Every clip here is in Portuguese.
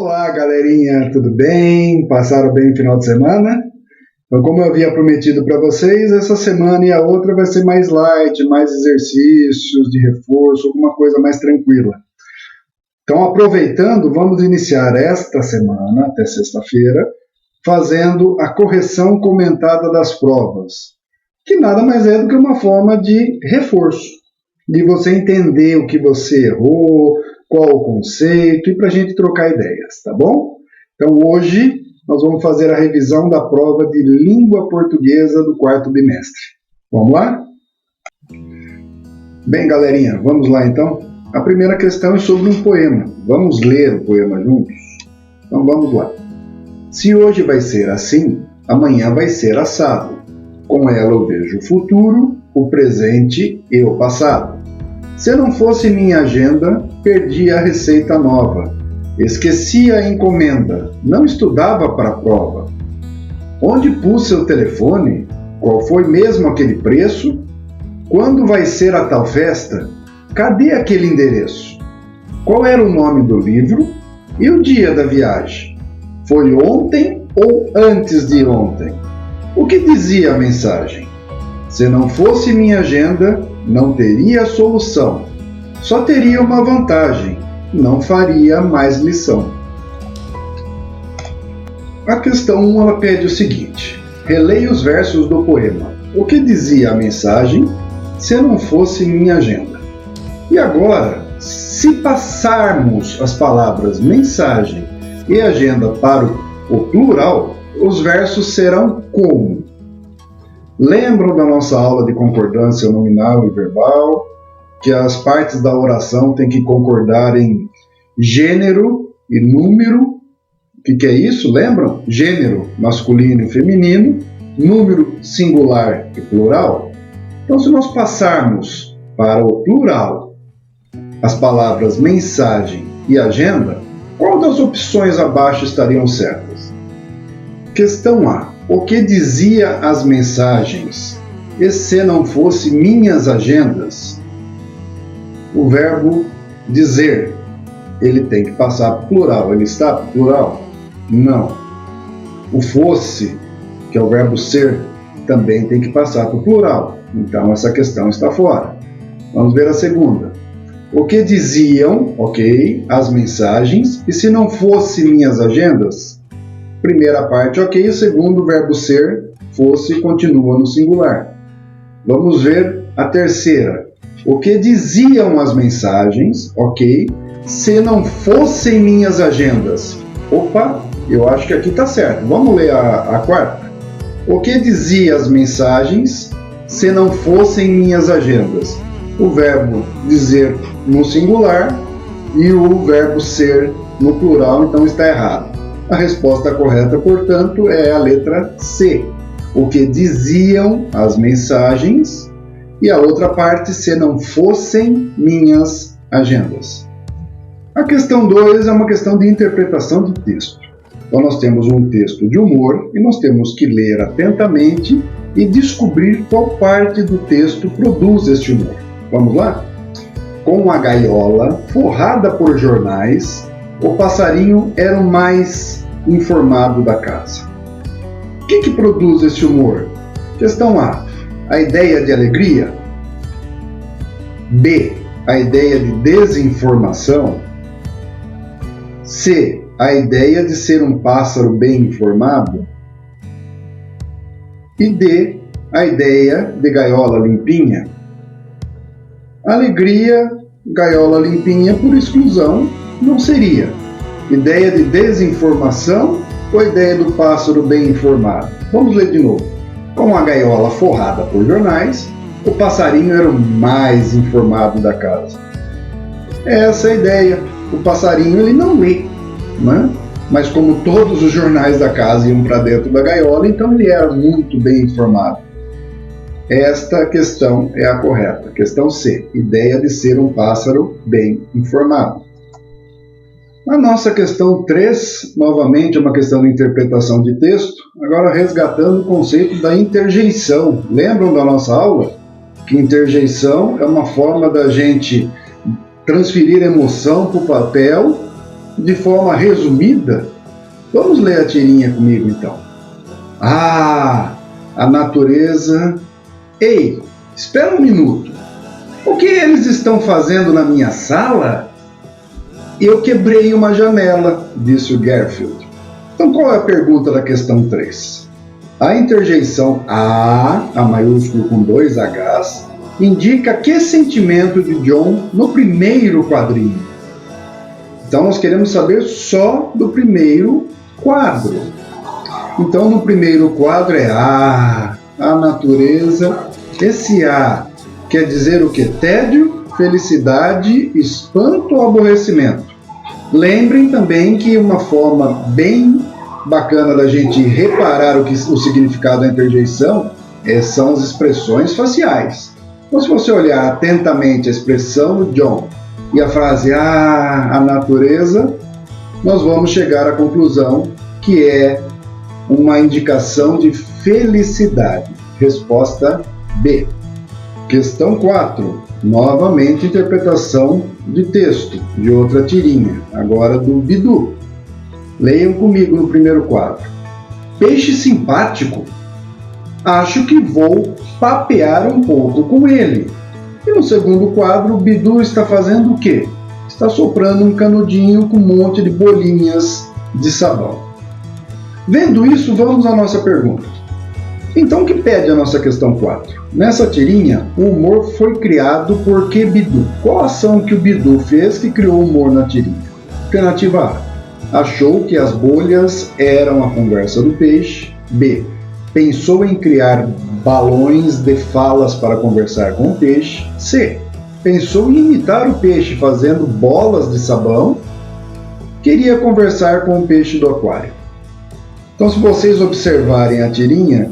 Olá, galerinha, tudo bem? Passaram bem o final de semana? Então, como eu havia prometido para vocês, essa semana e a outra vai ser mais light, mais exercícios de reforço, alguma coisa mais tranquila. Então, aproveitando, vamos iniciar esta semana, até sexta-feira, fazendo a correção comentada das provas, que nada mais é do que uma forma de reforço, de você entender o que você errou, qual o conceito, e para a gente trocar ideias, tá bom? Então hoje nós vamos fazer a revisão da prova de língua portuguesa do quarto bimestre. Vamos lá? Bem, galerinha, vamos lá então? A primeira questão é sobre um poema. Vamos ler o poema juntos? Então vamos lá. Se hoje vai ser assim, amanhã vai ser assado. Com ela eu vejo o futuro, o presente e o passado. Se não fosse minha agenda, perdi a receita nova. Esqueci a encomenda, não estudava para a prova. Onde pus seu telefone? Qual foi mesmo aquele preço? Quando vai ser a tal festa? Cadê aquele endereço? Qual era o nome do livro? E o dia da viagem? Foi ontem ou antes de ontem? O que dizia a mensagem? Se não fosse minha agenda, não teria solução. Só teria uma vantagem, não faria mais lição. A questão 1 ela pede o seguinte: releia os versos do poema. O que dizia a mensagem se não fosse minha agenda? E agora, se passarmos as palavras mensagem e agenda para o plural, os versos serão como? Lembram da nossa aula de concordância nominal e verbal, que as partes da oração têm que concordar em gênero e número? O que é isso? Lembram? Gênero masculino e feminino, número singular e plural. Então, se nós passarmos para o plural as palavras mensagem e agenda, qual das opções abaixo estariam certas? Questão A. O que dizia as mensagens? E se não fosse minhas agendas? O verbo dizer, ele tem que passar para o plural. Ele está para o plural? Não. O fosse, que é o verbo ser, também tem que passar para o plural. Então, essa questão está fora. Vamos ver a segunda. O que diziam, ok, as mensagens, e se não fosse minhas agendas? Primeira parte, ok. O segundo, verbo ser, fosse, continua no singular. Vamos ver a terceira. O que diziam as mensagens, ok, se não fossem minhas agendas? Opa, eu acho que aqui está certo. Vamos ler a quarta. O que dizia as mensagens se não fossem minhas agendas? O verbo dizer no singular e o verbo ser no plural, então está errado. A resposta correta, portanto, é a letra C. O que diziam as mensagens, e a outra parte, se não fossem minhas agendas. A questão 2 é uma questão de interpretação de texto. Então nós temos um texto de humor e nós temos que ler atentamente e descobrir qual parte do texto produz este humor. Vamos lá? Com a gaiola forrada por jornais, o passarinho era o mais informado da casa. O que produz esse humor? Questão A ideia de alegria? B, a ideia de desinformação? C, a ideia de ser um pássaro bem informado? E D, a ideia de gaiola limpinha? Alegria, gaiola limpinha, por exclusão, não seria. Ideia de desinformação ou ideia do pássaro bem informado? Vamos ler de novo. Com a gaiola forrada por jornais, o passarinho era o mais informado da casa. Essa é a ideia. O passarinho ele não lê, né? Mas como todos os jornais da casa iam para dentro da gaiola, então ele era muito bem informado. Esta questão é a correta. Questão C. Ideia de ser um pássaro bem informado. A nossa questão 3, novamente, é uma questão de interpretação de texto, agora resgatando o conceito da interjeição. Lembram da nossa aula? Que interjeição é uma forma da gente transferir emoção para o papel de forma resumida? Vamos ler a tirinha comigo então. Ah, a natureza... Ei, espera um minuto. O que eles estão fazendo na minha sala? Eu quebrei uma janela, disse o Garfield. Então qual é a pergunta da questão 3? A interjeição a maiúsculo com 2 Hs, indica que sentimento de John no primeiro quadrinho. Então nós queremos saber só do primeiro quadro. Então no primeiro quadro é a natureza. Esse A quer dizer o que? Tédio, felicidade, espanto ou aborrecimento. Lembrem também que uma forma bem bacana da gente reparar o significado da interjeição são as expressões faciais. Então, se você olhar atentamente a expressão do John e a frase a natureza, nós vamos chegar à conclusão que é uma indicação de felicidade. Resposta B. Questão 4. Novamente interpretação de texto, de outra tirinha, agora do Bidu. Leiam comigo no primeiro quadro. Peixe simpático? Acho que vou papear um pouco com ele. E no segundo quadro, o Bidu está fazendo o quê? Está soprando um canudinho com um monte de bolinhas de sabão. Vendo isso, vamos à nossa pergunta. Então, o que pede a nossa questão 4? Nessa tirinha, o humor foi criado por que Bidu? Qual ação que o Bidu fez que criou o humor na tirinha? Alternativa A. Achou que as bolhas eram a conversa do peixe. B. Pensou em criar balões de falas para conversar com o peixe. C. Pensou em imitar o peixe fazendo bolas de sabão. Queria conversar com o peixe do aquário. Então, se vocês observarem a tirinha,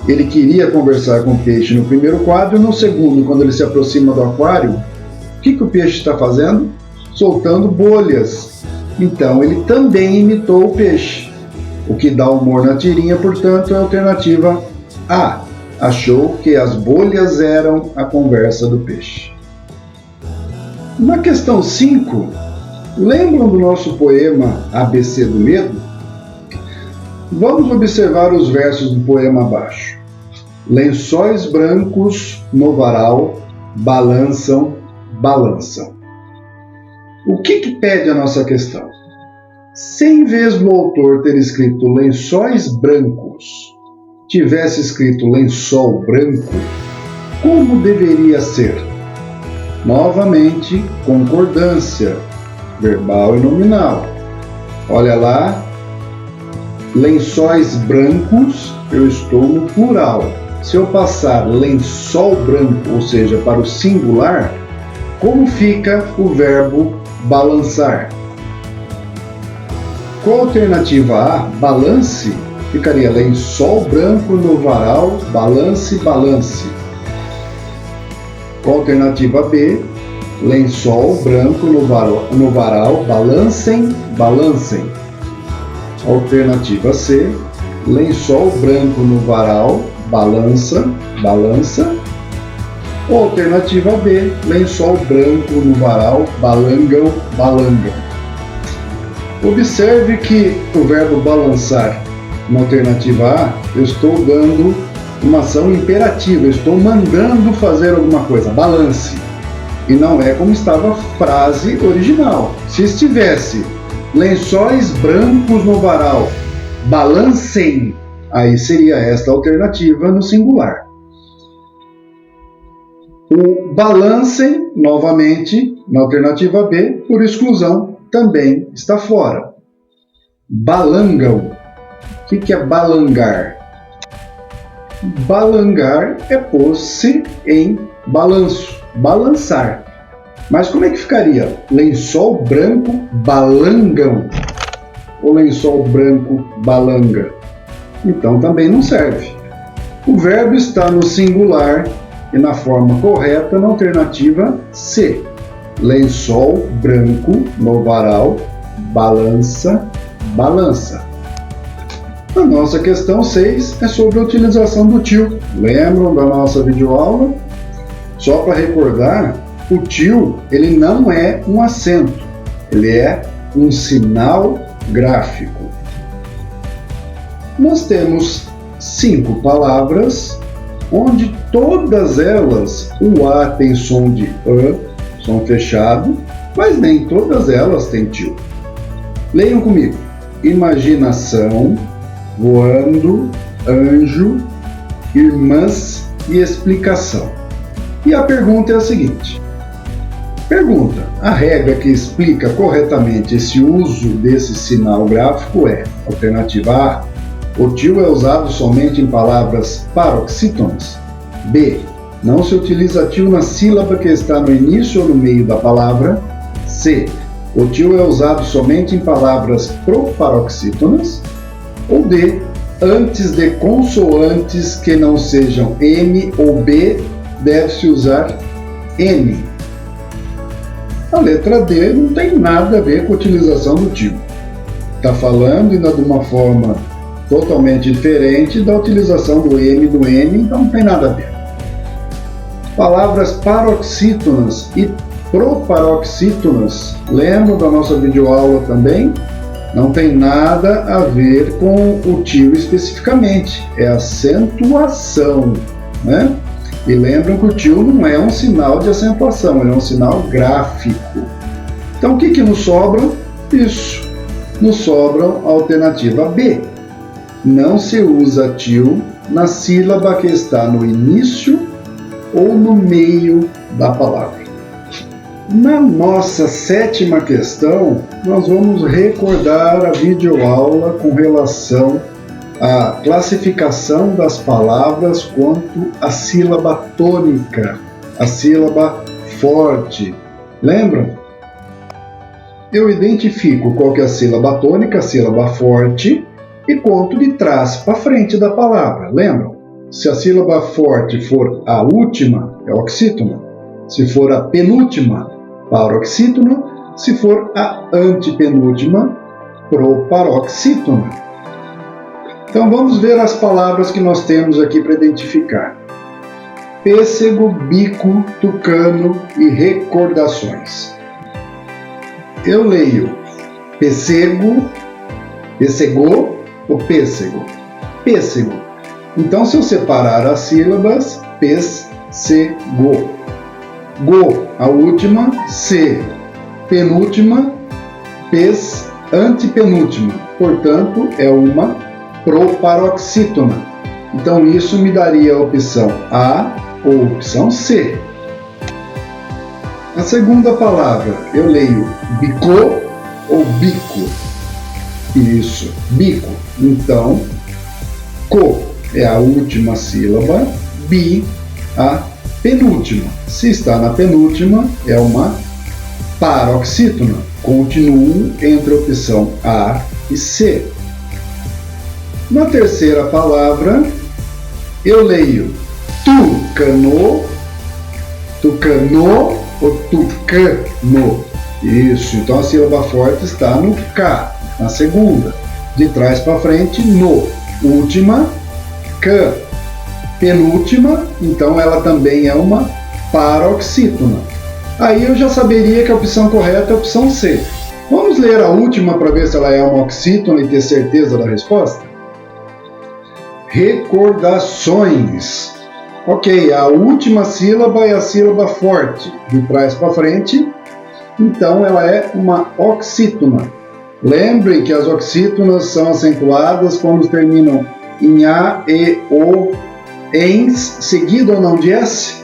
ele queria conversar com o peixe no primeiro quadro, e no segundo, quando ele se aproxima do aquário, o que o peixe está fazendo? Soltando bolhas. Então ele também imitou o peixe. O que dá humor na tirinha, portanto, é a alternativa A. Achou que as bolhas eram a conversa do peixe. Na questão 5, lembram do nosso poema ABC do Medo? Vamos observar os versos do poema abaixo. Lençóis brancos no varal balançam, balançam. O que pede a nossa questão? Se em vez do autor ter escrito lençóis brancos, tivesse escrito lençol branco, como deveria ser? Novamente, concordância, verbal e nominal. Olha lá. Lençóis brancos, eu estou no plural. Se eu passar lençol branco, ou seja, para o singular, como fica o verbo balançar? Com a alternativa A, balance, ficaria lençol branco no varal, balance, balance. Com a alternativa B, lençol branco no varal, balancem, balancem. Alternativa C, lençol branco no varal, balança, balança. Ou alternativa B, lençol branco no varal, balangam, balangam. Observe que o verbo balançar na alternativa A, eu estou dando uma ação imperativa, eu estou mandando fazer alguma coisa, balance. E não é como estava a frase original. Se estivesse lençóis brancos no varal, balancem, aí seria esta alternativa no singular. O balancem, novamente, na alternativa B, por exclusão, também está fora. Balangam. O que é balangar? Balangar é pôr-se em balanço, balançar. Mas como é que ficaria? Lençol branco, balangam. Ou lençol branco, balanga. Então também não serve. O verbo está no singular e na forma correta na alternativa C. Lençol branco no varal, balança, balança. A nossa questão 6 é sobre a utilização do til. Lembram da nossa videoaula? Só para recordar, o til ele não é um acento, ele é um sinal gráfico. Nós temos 5 palavras, onde todas elas, o A tem som de A, som fechado, mas nem todas elas têm tio. Leiam comigo. Imaginação, voando, anjo, irmãs e explicação. E a pergunta é a seguinte. Pergunta: a regra que explica corretamente esse uso desse sinal gráfico é: alternativa A, o tio é usado somente em palavras paroxítonas. B, não se utiliza tio na sílaba que está no início ou no meio da palavra. C, o tio é usado somente em palavras proparoxítonas. Ou D, antes de consoantes que não sejam M ou B, deve-se usar N. A letra D não tem nada a ver com a utilização do tio. Está falando ainda de uma forma totalmente diferente da utilização do M e do N, então não tem nada a ver. Palavras paroxítonas e proparoxítonas, lembram da nossa videoaula também? Não tem nada a ver com o tio especificamente, é acentuação, né? E lembram que o tio não é um sinal de acentuação, ele é um sinal gráfico. Então o que nos sobra? Isso, nos sobra a alternativa B. Não se usa tio na sílaba que está no início ou no meio da palavra. Na nossa 7ª questão, nós vamos recordar a videoaula com relação à classificação das palavras quanto à sílaba tônica, a sílaba forte. Lembram? Eu identifico qual que é a sílaba tônica, a sílaba forte, e conto de trás para frente da palavra. Lembram? Se a sílaba forte for a última, é oxítona. Se for a penúltima, paroxítona. Se for a antepenúltima, proparoxítona. Então vamos ver as palavras que nós temos aqui para identificar. Pêssego, bico, tucano e recordações. Eu leio pêssego, pêssego ou pêssego? Pêssego. Então, se eu separar as sílabas, pêssego. Go, a última, C, penúltima, pês, antepenúltima. Portanto, é uma proparoxítona. Então, isso me daria a opção A ou opção C. A segunda palavra, eu leio bicô ou bico. Isso, bico. Então, co é a última sílaba, bi, a penúltima. Se está na penúltima, é uma paroxítona. Continuo entre a opção A e C. Na terceira palavra, eu leio tucano, tucano ou tucano. Isso, então a sílaba forte está no K, na segunda. De trás para frente, no. Última, K. Penúltima, então ela também é uma paroxítona. Aí eu já saberia que a opção correta é a opção C. Vamos ler a última para ver se ela é uma oxítona e ter certeza da resposta? Recordações. Ok, a última sílaba é a sílaba forte, de trás para frente, então ela é uma oxítona. Lembrem que as oxítonas são acentuadas quando terminam em A, E, O, ENS, seguido ou não de S.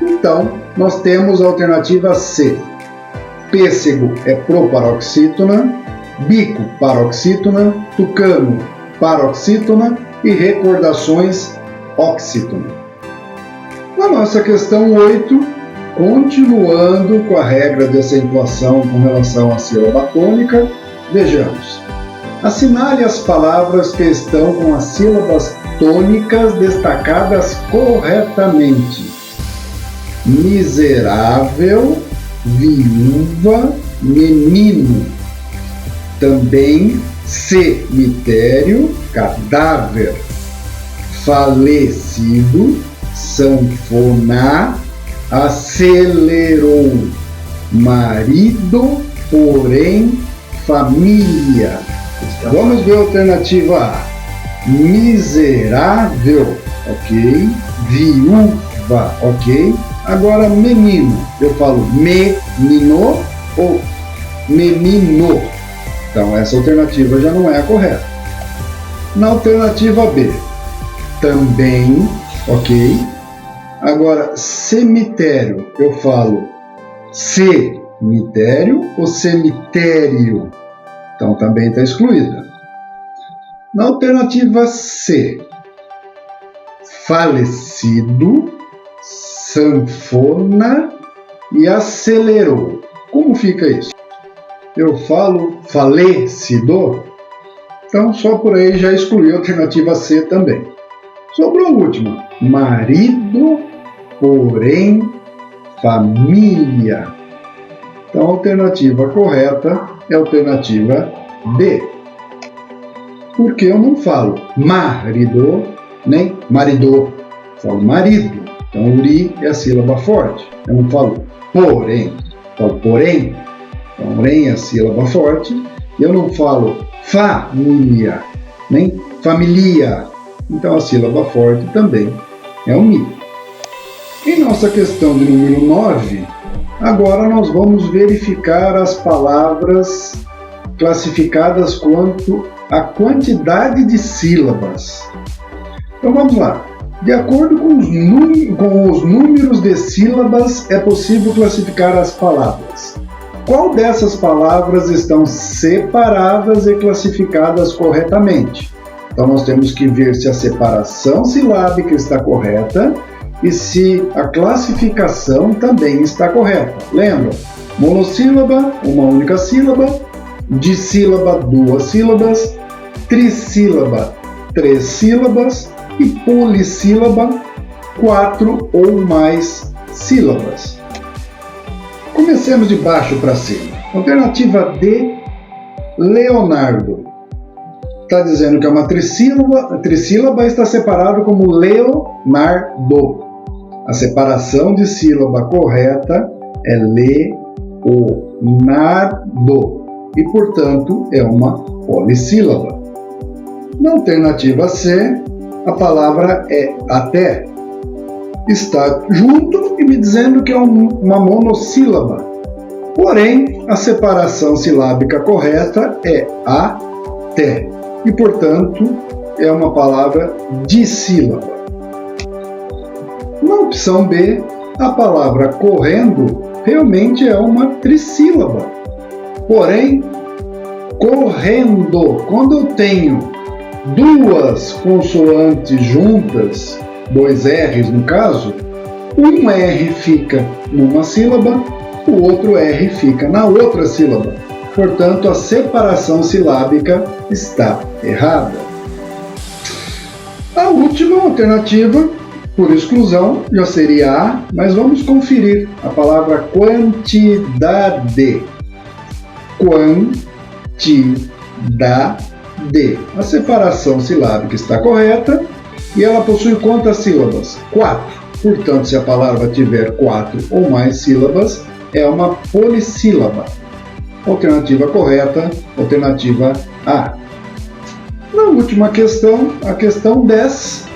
Então, nós temos a alternativa C. Pêssego é proparoxítona, bico paroxítona, tucano paroxítona e recordações oxítona. Na nossa questão 8, continuando com a regra de acentuação com relação à sílaba tônica, vejamos. Assinale as palavras que estão com as sílabas tônicas destacadas corretamente. Miserável, viúva, menino. Também cemitério, cadáver. Falecido, sanfonar, acelerou. Marido, porém, família. Vamos ver a alternativa A. Miserável, ok. Viúva, ok. Agora, menino. Eu falo menino ou menino. Então, essa alternativa já não é a correta. Na alternativa B, também, ok. Agora, cemitério. Eu falo cemitério ou cemitério. Então, também está excluída. Na alternativa C, falecido, sanfona e acelerou. Como fica isso? Eu falo falecido? Então, só por aí já excluí a alternativa C também. Sobrou a última. Marido, porém, família. Então, a alternativa correta é a alternativa B. Porque eu não falo marido, nem marido. Falo marido. Então, o ri é a sílaba forte. Eu não falo porém. Falo porém. Então, porém é a sílaba forte. E eu não falo família, nem familia. Então, a sílaba forte também é o mi. Em nossa questão de número 9, agora nós vamos verificar as palavras classificadas quanto à quantidade de sílabas. Então vamos lá. De acordo com os números de sílabas, é possível classificar as palavras. Qual dessas palavras estão separadas e classificadas corretamente? Então nós temos que ver se a separação silábica está correta e se a classificação também está correta. Lembra? Monossílaba, uma única sílaba. Dissílaba, duas sílabas. Trissílaba, três sílabas. E polissílaba, 4 ou mais sílabas. Comecemos de baixo para cima. Alternativa D, Leonardo. Está dizendo que é uma trissílaba, está separado como Leonardo. A separação de sílaba correta é Leonardo e, portanto, é uma polissílaba. Na alternativa C, a palavra é até. Está junto e me dizendo que é uma monossílaba. Porém, a separação silábica correta é até. E, portanto, é uma palavra dissílaba. Na opção B, a palavra correndo realmente é uma trissílaba. Porém, correndo, quando eu tenho duas consoantes juntas, dois R's no caso, um R fica numa sílaba, o outro R fica na outra sílaba. Portanto, a separação silábica está errada. A última alternativa, por exclusão, já seria A, mas vamos conferir a palavra quantidade. Quantidade. A separação silábica está correta e ela possui quantas sílabas? 4. Portanto, se a palavra tiver 4 ou mais sílabas, é uma polissílaba. Alternativa correta, alternativa A. Na última questão, a questão 10,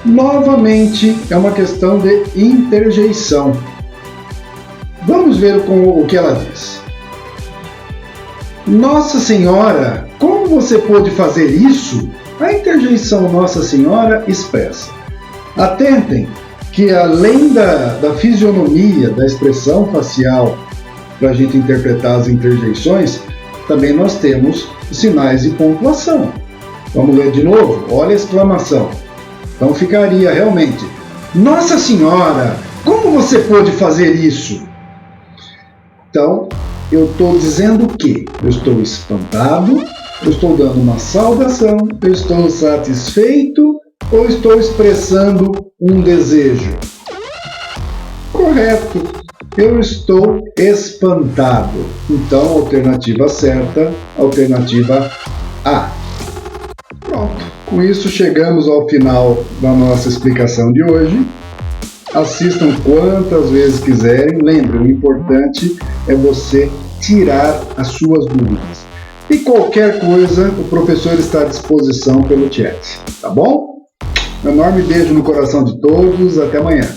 novamente é uma questão de interjeição. Vamos ver o que ela diz. Nossa Senhora, como você pôde fazer isso? A interjeição Nossa Senhora expressa. Atentem que além da fisionomia, da expressão facial, para a gente interpretar as interjeições, também nós temos os sinais de pontuação. Vamos ler de novo? Olha a exclamação. Então ficaria realmente: Nossa Senhora, como você pôde fazer isso? Então, eu estou dizendo o quê? Eu estou espantado, eu estou dando uma saudação, eu estou satisfeito ou estou expressando um desejo? Correto. Eu estou espantado. Então, alternativa certa, alternativa A. Pronto. Com isso, chegamos ao final da nossa explicação de hoje. Assistam quantas vezes quiserem. Lembre, o importante é você tirar as suas dúvidas. E qualquer coisa, o professor está à disposição pelo chat, tá bom? Um enorme beijo no coração de todos, até amanhã.